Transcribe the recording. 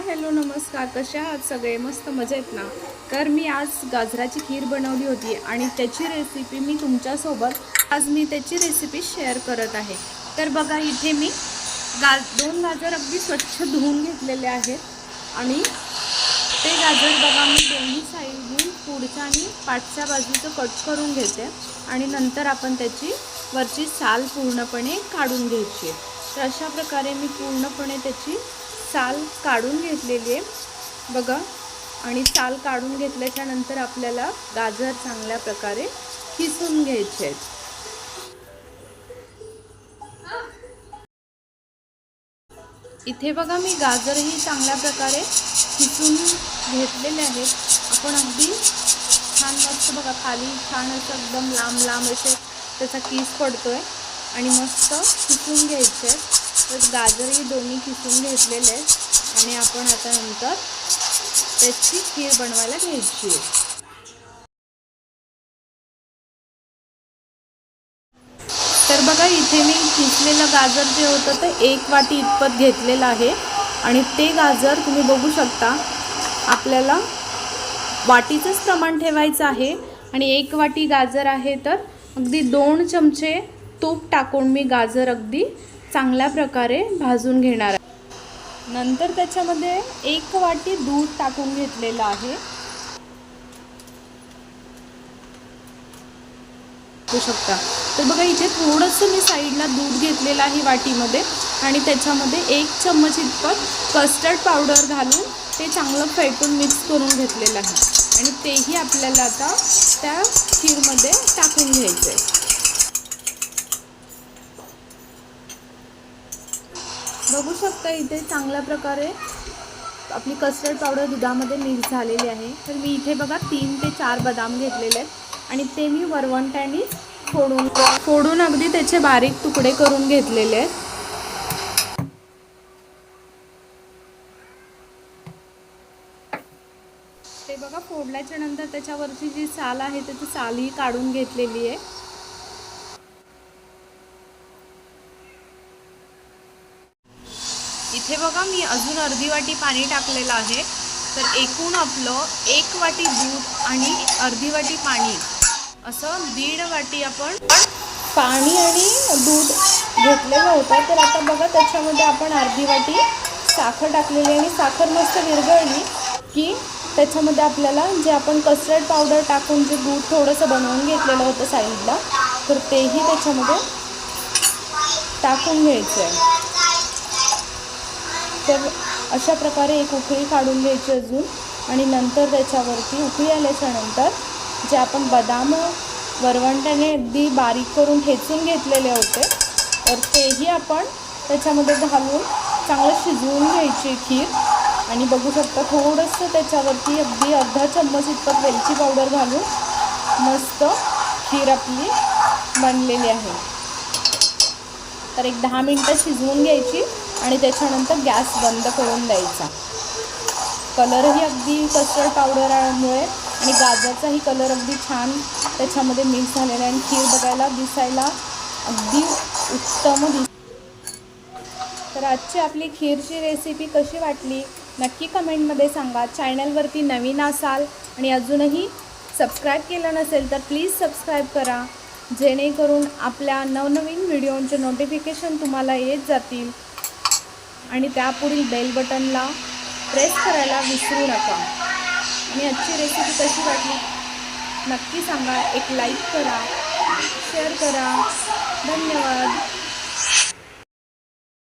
Hi hello नमस्कार, कसे आहात सगळे? मस्त मजेत ना? तर मी आज गाजराची खीर बनवली होती आणि त्याची रेसिपी मी तुमच्यासोबत आज त्याची रेसिपी शेअर करत आहे। तर बघा, इथे मी दोन गाजर अगदी स्वच्छ धुवून घेतलेले आहेत आणि ते गाजर बघा मी दोन्ही साईडनी पुढच्या आणि पाठच्या बाजूचं कट करून घेते आणि नंतर आपण त्याची वरची साल पूर्णपणे काढून घ्यायची आहे। तर अशा प्रकारे मी पूर्णपणे त्याची साल काढून घेतलेली आहे बघा। आणि साल काढून घेतल्याच्या नंतर आपल्याला गाजर चांगल्या प्रकारे किसून घ्यायचे आहेत। इथे बघा मी गाजरही चांगल्या प्रकारे किसून घेतलेले आहेत। आपण अगदी छान मस्त बघा, खाली छान असं एकदम लांब लांब असे त्याचा किस पडतोय आणि मस्त किसून घ्यायचे आहेत। तर गाजरही दोन्ही किसून घेतलेले आहेत आणि आपण आता नंतर त्याची खीर बनवायला घ्यायची आहे। तर बघा, इथे मी किसलेलं गाजर जे होतं ते 1 वाटी इतपत घेतलेलं आहे आणि ते गाजर तुम्ही बघू शकता, आपल्याला वाटीचंच प्रमाण ठेवायचं आहे आणि 1 वाटी गाजर आहे तर अगदी 2 चमचे तूप टाकून मी गाजर अगदी चांगल्या प्रकारे भाजून घेणार आहे। नंतर त्याच्यामध्ये 1 वाटी दूध टाकून घेतलेलं आहे। बघू शकता, तर बघा इथे थोडंसं मी साईडला दूध घेतलेलं आहे वाटीमध्ये आणि त्याच्यामध्ये 1 चम्मच इतपत कस्टर्ड पावडर घालून ते चांगलं फेटून मिक्स करून घेतलेलं आहे आणि तेही आपल्याला आता त्या खीरमध्ये टाकून घ्यायचं आहे। बघू शकता इथे चांगल्या प्रकारे आपली कस्टर्ड पावडर दुधामध्ये मिक्स झालेली आहे। तर मी इथे बघा 3 ते 4 बदाम घेतलेले आहेत आणि ते मी वरवंट्याने फोडून अगदी त्याचे बारीक तुकडे करून घेतलेले आहेत। ते बघा फोडल्याच्या नंतर त्याच्यावरची जी साल आहे त्याची सालही काढून घेतलेली आहे। इथे बघा मी अजून अर्धी वाटी पाणी टाकलेलं आहे। तर एकूण आपलं 1 वाटी दूध आणि अर्धी वाटी पाणी असं 1.5 वाटी आपण पाणी आणि दूध घेतलेलं होतं। तर आता बघा त्याच्यामध्ये आपण अर्धी वाटी साखर टाकलेली आणि साखर मस्त विरघळली की त्याच्यामध्ये आपल्याला जे आपण कस्टर्ड पावडर टाकून जे दूध थोडंसं बनवून घेतलेलं होतं साईडला, तर तेही त्याच्यामध्ये टाकून घ्यायचं आहे। तर अशा प्रकारे एक उकळी काढून घ्यायची अजून आणि नंतर त्याच्यावरती उकळी आल्याच्या नंतर जे आपण बदाम वरवंट्याने अगदी बारीक करून ठेचून घेतलेले होते तर तेही आपण त्याच्यामध्ये घालून चांगलं शिजवून घ्यायची खीर। आणि बघू शकता थोडंसं त्याच्यावरती अगदी अर्धा चम्मच इतपत वेलची पावडर घालून मस्त खीर आपली बनलेली आहे। तर एक 10 मिनटं शिजवून घ्यायची आणि त्याच्यानंतर गॅस बंद करून द्यायचा। कलरही अगदी कस्टर्ड पावडरमुळे आणि गाजरचाही कलर अगदी छान त्याच्यामध्ये मिक्स झालेला आहे आणि खीर बघायला दिसायला अगदी उत्तम तर आजची आपली खीरची रेसिपी कशी वाटली नक्की कमेंटमध्ये सांगा। चॅनलवरती नवीन असाल आणि अजूनही सबस्क्राईब केलं नसेल तर प्लीज सबस्क्राईब करा, जेणेकरून आपल्या नवनवीन व्हिडिओंचे नोटिफिकेशन तुम्हाला येत जातील आणि त्यापुढील बेल बटनला प्रेस करायला विसरू नका। आणि आजची रेसिपी कशी वाटली नक्की सांगा, एक लाईक करा, शेअर करा। धन्यवाद।